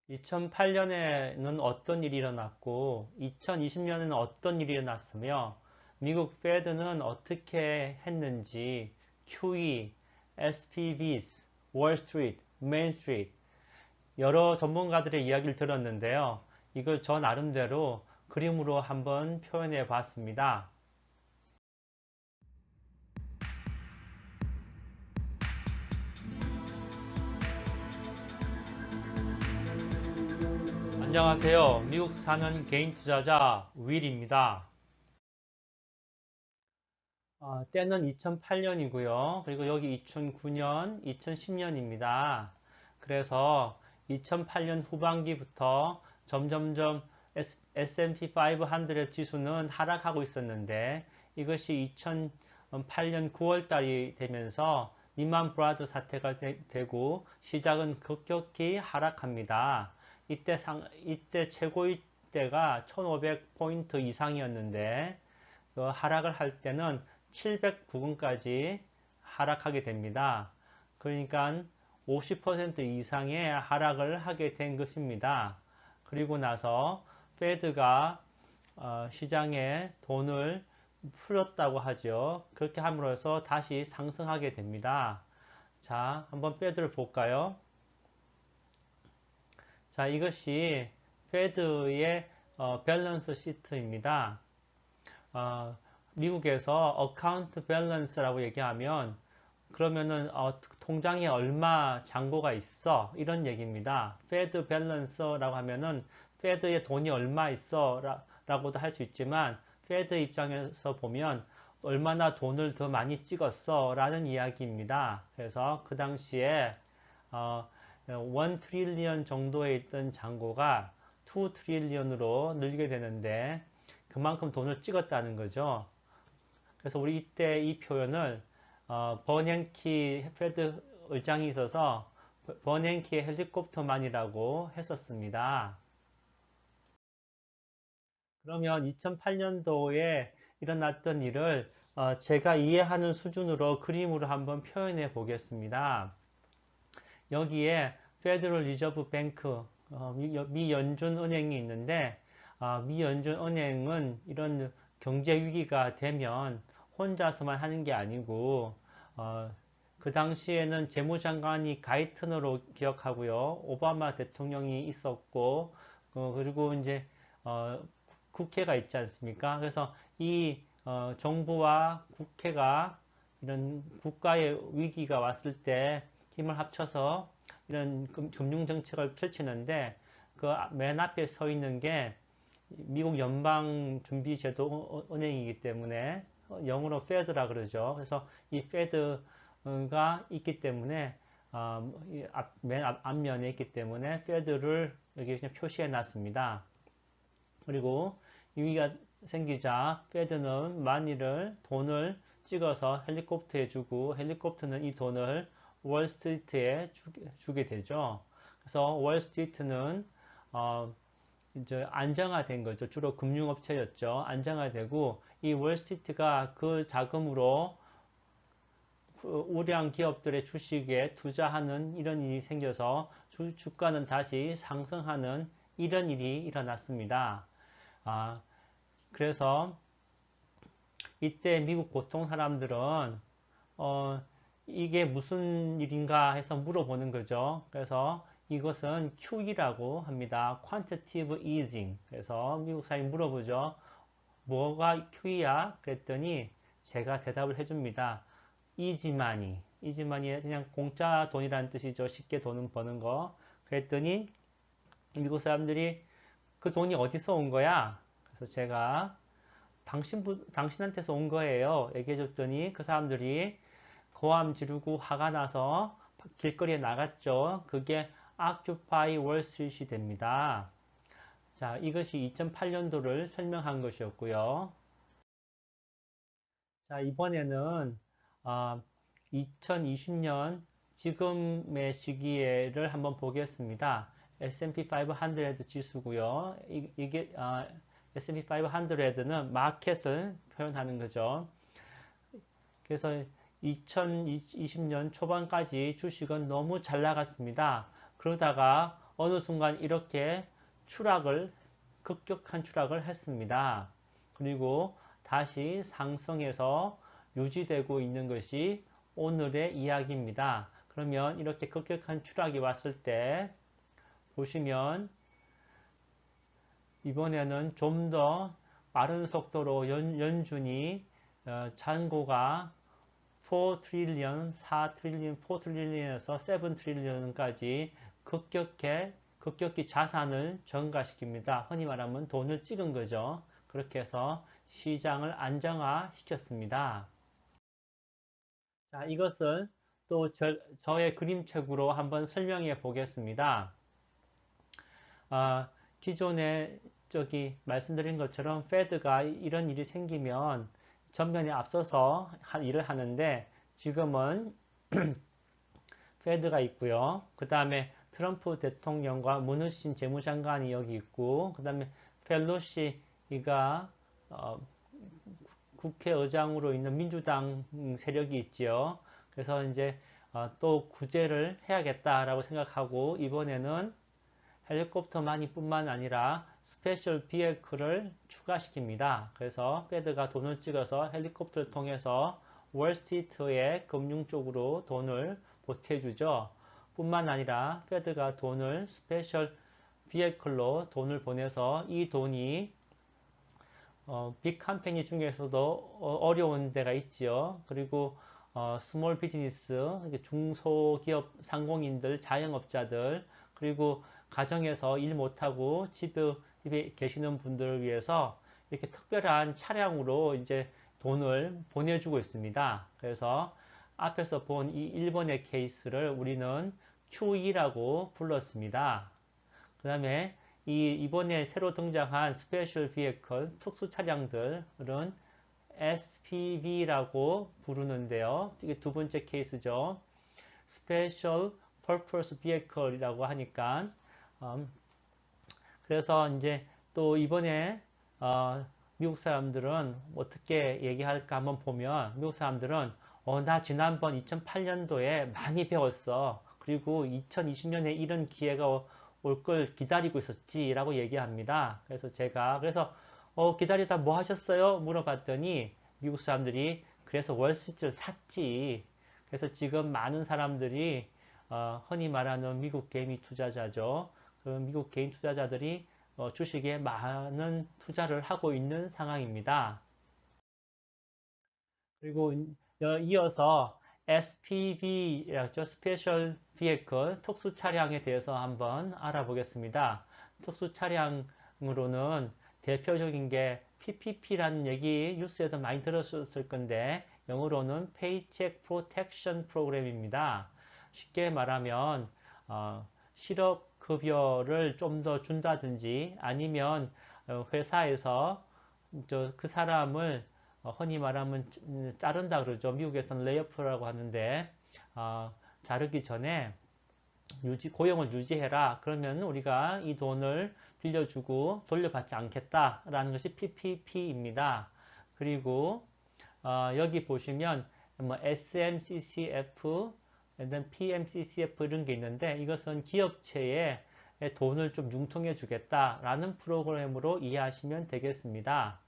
2008년에는 어떤 일이 일어났고 2020년에는 어떤 일이 일어났으며 미국 페드는 어떻게 했는지 QE, SPVs, 월스트리트, 메인스트리트 여러 전문가들의 이야기를 들었는데요. 이걸 저 나름대로 그림으로 한번 표현해 봤습니다. 안녕하세요. 미국 사는 개인 투자자 윌입니다. 때는 2008년이고요. 그리고 여기 2009년, 2010년입니다. 그래서 2008년 후반기부터 점점점 S&P 500 지수는 하락하고 있었는데 이것이 2008년 9월 달이 되면서 리만 브라더 사태가 되고 시작은 급격히 하락합니다. 이때 최고의 때가 1500포인트 이상이었는데 그 하락을 할 때는 700 부근까지 하락하게 됩니다. 그러니까 50% 이상의 하락을 하게 된 것입니다. 그리고 나서 페드가 시장에 돈을 풀었다고 하죠. 그렇게 함으로써 다시 상승하게 됩니다. 자, 한번 페드를 볼까요? 자, 이것이 페드의 밸런스 시트입니다. 어, 미국에서 어카운트 밸런스라고 얘기하면 그러면은 통장에 얼마 잔고가 있어 이런 얘기입니다. 페드 밸런스라고 하면은 페드에 돈이 얼마 있어 라고도 할 수 있지만 페드 입장에서 보면 얼마나 돈을 더 많이 찍었어 라는 이야기입니다. 그래서 그 당시에 1 트릴리언 정도에 있던 잔고가 2 트릴리언으로 늘게 되는데 그만큼 돈을 찍었다는 거죠. 그래서 우리 이때 이 표현을 버냉키 페드 의장이 있어서 버냉키의 헬리콥터만이라고 했었습니다. 그러면 2008년도에 일어났던 일을 제가 이해하는 수준으로 그림으로 한번 표현해 보겠습니다. 여기에 페더럴 리저브 뱅크 미 연준은행이 있는데 미 연준은행은 이런 경제 위기가 되면 혼자서만 하는 게 아니고 그 당시에는 재무장관이 가이튼으로 기억하고요. 오바마 대통령이 있었고 그리고 이제 어, 국회가 있지 않습니까? 그래서 이 정부와 국회가 이런 국가의 위기가 왔을 때 힘을 합쳐서 이런 금융 정책을 펼치는데 그 맨 앞에 서 있는 게 미국 연방준비제도 은행이기 때문에 영어로 페드라 그러죠. 그래서 이 페드가 있기 때문에 맨 앞면에 있기 때문에 페드를 여기 그냥 표시해 놨습니다. 그리고 위기가 생기자 페드는 만일을 돈을 찍어서 헬리콥터에 주고 헬리콥터는 이 돈을 월스트리트에 주게 되죠. 그래서 월스트리트는 이제 안정화된 거죠. 주로 금융업체였죠. 안정화되고 이 월스트리트가 그 자금으로 우량 기업들의 주식에 투자하는 이런 일이 생겨서 주가는 다시 상승하는 이런 일이 일어났습니다. 아, 그래서 이때 미국 보통 사람들은 이게 무슨 일인가 해서 물어보는 거죠. 그래서 이것은 QE라고 합니다. Quantitative Easing. 그래서 미국 사람이 물어보죠. 뭐가 QE야? 그랬더니 제가 대답을 해줍니다. Easy Money. Easy Money 그냥 공짜 돈이라는 뜻이죠. 쉽게 돈 버는 거. 그랬더니 미국 사람들이 그 돈이 어디서 온 거야? 그래서 제가 당신한테서 온 거예요. 얘기해줬더니 그 사람들이 고함 지르고 화가 나서 길거리에 나갔죠. 그게 Occupy Wall Street이 됩니다. 자, 이것이 2008년도를 설명한 것이었고요. 자, 이번에는 2020년 지금의 시기를 한번 보겠습니다. S&P 500 지수고요. 이게 S&P 500는 마켓을 표현하는 거죠. 그래서 2020년 초반까지 주식은 너무 잘 나갔습니다. 그러다가 어느 순간 이렇게 급격한 추락을 했습니다. 그리고 다시 상승해서 유지되고 있는 것이 오늘의 이야기입니다. 그러면 이렇게 급격한 추락이 왔을 때 보시면 이번에는 좀 더 빠른 속도로 연준이 잔고가 4트릴리언, 4트릴리언, 4트릴리언에서 7트릴리언까지 급격히 자산을 증가시킵니다. 흔히 말하면 돈을 찍은 거죠. 그렇게 해서 시장을 안정화시켰습니다. 자, 이것을 또 저의 그림책으로 한번 설명해 보겠습니다. 기존에 말씀드린 것처럼 페드가 이런 일이 생기면 전면에 앞서서 일을 하는데 지금은 페드가 있고요. 그 다음에 트럼프 대통령과 문우신 재무장관이 여기 있고 그 다음에 펠로시가 국회의장으로 있는 민주당 세력이 있죠. 그래서 이제 또 구제를 해야겠다라고 생각하고 이번에는 헬리콥터만이 뿐만 아니라 스페셜 비에클을 추가시킵니다. 그래서 페드가 돈을 찍어서 헬리콥터를 통해서 월스트리트의 금융 쪽으로 돈을 보태주죠. 뿐만 아니라 페드가 돈을 스페셜 비에클로 돈을 보내서 이 돈이 빅 컴퍼니 중에서도 어려운 데가 있지요. 그리고 스몰 비즈니스, 중소기업 상공인들, 자영업자들, 그리고 가정에서 일 못하고 집에 계시는 분들을 위해서 이렇게 특별한 차량으로 이제 돈을 보내주고 있습니다. 그래서 앞에서 본 이 1번의 케이스를 우리는 QE라고 불렀습니다. 그 다음에 이번에 새로 등장한 스페셜 비에클 특수 차량들은 SPV라고 부르는데요. 이게 두 번째 케이스죠. Special Purpose Vehicle이라고 하니까 그래서 이제 또 이번에 미국 사람들은 어떻게 얘기할까 한번 보면 미국 사람들은 나 지난번 2008년도에 많이 배웠어. 그리고 2020년에 이런 기회가 올 걸 기다리고 있었지 라고 얘기합니다. 그래서 제가 기다리다 뭐 하셨어요? 물어봤더니 미국 사람들이 그래서 월스트리트를 샀지. 그래서 지금 많은 사람들이 흔히 말하는 미국 개미 투자자죠. 그 미국 개인 투자자들이 주식에 많은 투자를 하고 있는 상황입니다. 그리고 이어서 SPV라죠. 스페셜 비에클 특수 차량에 대해서 한번 알아보겠습니다. 특수 차량으로는 대표적인 게 PPP라는 얘기 뉴스에도 많이 들었을 건데 영어로는 Paycheck Protection Program입니다. 쉽게 말하면 실업급여를 좀 더 준다든지 아니면 회사에서 그 사람을 흔히 말하면 자른다 그러죠. 미국에서는 레이오프라고 하는데 자르기 전에 고용을 유지해라. 그러면 우리가 이 돈을 빌려주고 돌려받지 않겠다라는 것이 PPP입니다. 그리고 여기 보시면 뭐 SMCCF, PMCCF 이런 게 있는데 이것은 기업체에 돈을 좀 융통해 주겠다라는 프로그램으로 이해하시면 되겠습니다.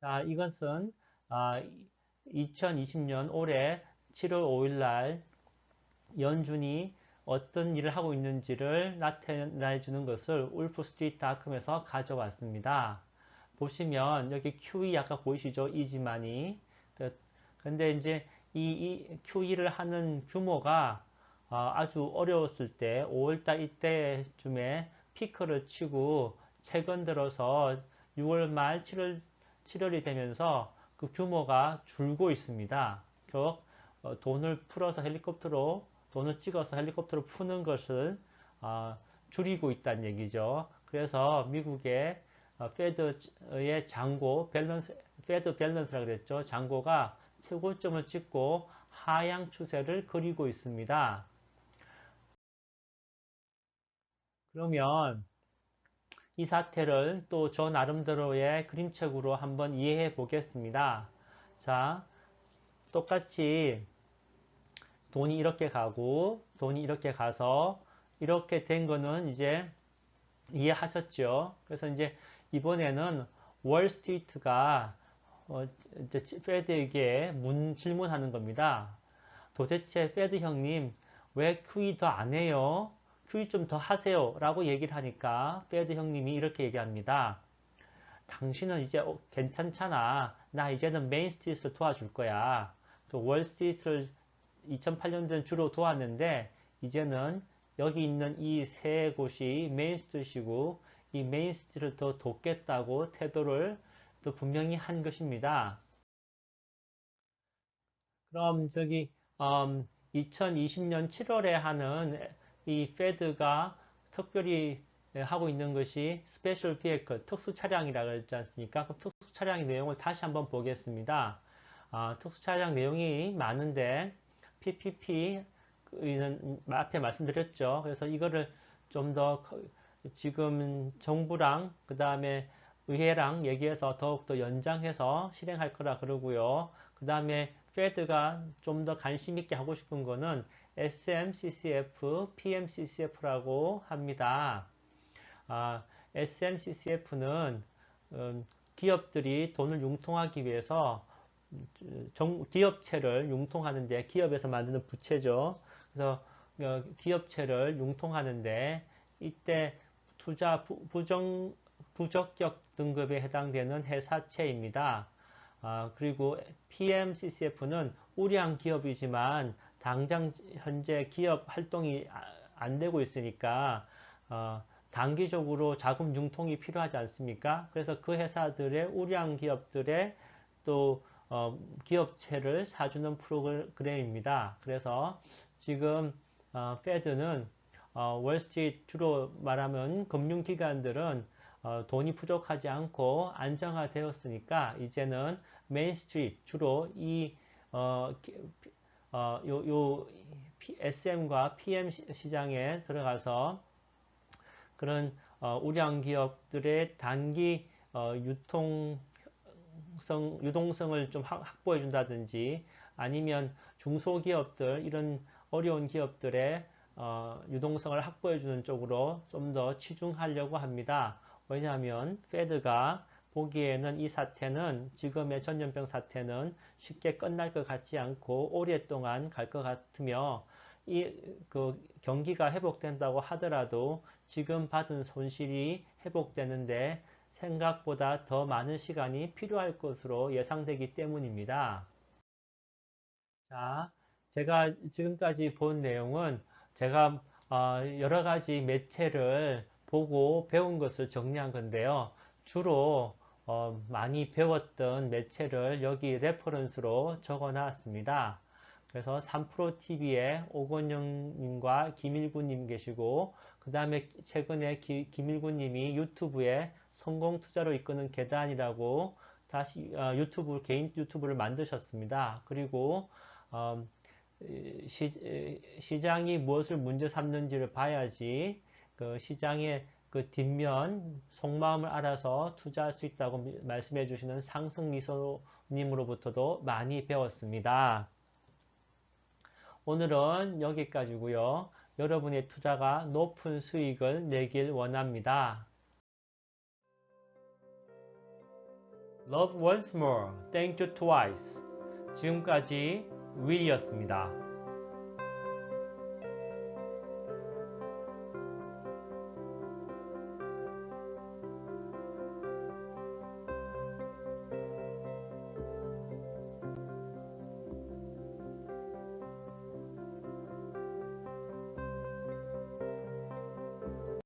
자, 이것은 2020년 올해 7월 5일 날 연준이 어떤 일을 하고 있는지를 나타내 주는 것을 울프스트리트닷컴에서 가져왔습니다. 보시면 여기 QE 아까 보이시죠? 이지만이. 근데 이제 이 QE를 하는 규모가 아주 어려웠을 때 5월달 이때쯤에 피크를 치고 최근 들어서 6월 말 7월이 되면서 그 규모가 줄고 있습니다. 결국 돈을 풀어서 돈을 찍어서 헬리콥터로 푸는 것을 줄이고 있다는 얘기죠. 그래서 미국의 페드의 페드 밸런스라고 그랬죠. 잔고가 최고점을 찍고 하향 추세를 그리고 있습니다. 그러면 이 사태를 또 저 나름대로의 그림책으로 한번 이해해 보겠습니다. 자, 똑같이 돈이 이렇게 가고 돈이 이렇게 가서 이렇게 된 거는 이제 이해하셨죠? 그래서 이제 이번에는 월스트리트가 이제 페드에게 질문하는 겁니다. 도대체 페드 형님 왜 QE 더 안 해요? QE 좀 더 하세요 라고 얘기를 하니까 페드 형님이 이렇게 얘기합니다. 당신은 이제 괜찮잖아. 나 이제는 메인스트리트를 도와줄 거야. 또 월스트리트를 2008년도는 주로 도왔는데 이제는 여기 있는 이 세 곳이 메인스트리트이고 이 메인스트리트를 더 돕겠다고 태도를 또 분명히 한 것입니다. 그럼 저기 2020년 7월에 하는 이 페드가 특별히 하고 있는 것이 스페셜 비에클 특수 차량이라고 했지 않습니까? 그럼 특수 차량의 내용을 다시 한번 보겠습니다. 특수 차량 내용이 많은데 PPP는 앞에 말씀드렸죠. 그래서 이거를 좀 더 지금 정부랑 그 다음에 의회랑 얘기해서 더욱더 연장해서 실행할 거라 그러고요. 그 다음에 페드가 좀 더 관심 있게 하고 싶은 거는 SMCCF, PMCCF라고 합니다. SMCCF는 기업들이 돈을 융통하기 위해서 기업체를 융통하는데 기업에서 만드는 부채죠. 그래서 기업체를 융통하는데 이때 투자 부적격 등급에 해당되는 회사채입니다. 그리고 PMCCF는 우량 기업이지만 당장 현재 기업 활동이 안 되고 있으니까 단기적으로 자금 융통이 필요하지 않습니까? 그래서 그 회사들의 우량 기업들의 또 기업체를 사주는 프로그램입니다. 그래서 지금 페드는 월스트리트 주로 말하면 금융기관들은 돈이 부족하지 않고 안정화되었으니까 이제는 메인스트리트 주로 이 SM과 PM 시장에 들어가서 그런 우량 기업들의 단기 유동성을 좀 확보해 준다든지 아니면 중소기업들 이런 어려운 기업들의 유동성을 확보해 주는 쪽으로 좀 더 치중하려고 합니다. 왜냐하면 페드가 보기에는 이 사태는 지금의 전염병 사태는 쉽게 끝날 것 같지 않고 오랫동안 갈 것 같으며 그 경기가 회복된다고 하더라도 지금 받은 손실이 회복되는데 생각보다 더 많은 시간이 필요할 것으로 예상되기 때문입니다. 자, 제가 지금까지 본 내용은 제가 여러 가지 매체를 보고 배운 것을 정리한 건데요. 주로 많이 배웠던 매체를 여기 레퍼런스로 적어 놨습니다. 그래서 3프로TV에 오건영님과 김일구님 계시고 그 다음에 최근에 김일구님이 유튜브에 성공 투자로 이끄는 계단이라고 다시 개인 유튜브를 만드셨습니다. 그리고 시장이 무엇을 문제 삼는지를 봐야지 그 시장의 그 뒷면 속마음을 알아서 투자할 수 있다고 말씀해 주시는 상승미소님으로부터도 많이 배웠습니다. 오늘은 여기까지고요. 여러분의 투자가 높은 수익을 내길 원합니다. Love once more, thank you twice. 지금까지 윌이었습니다.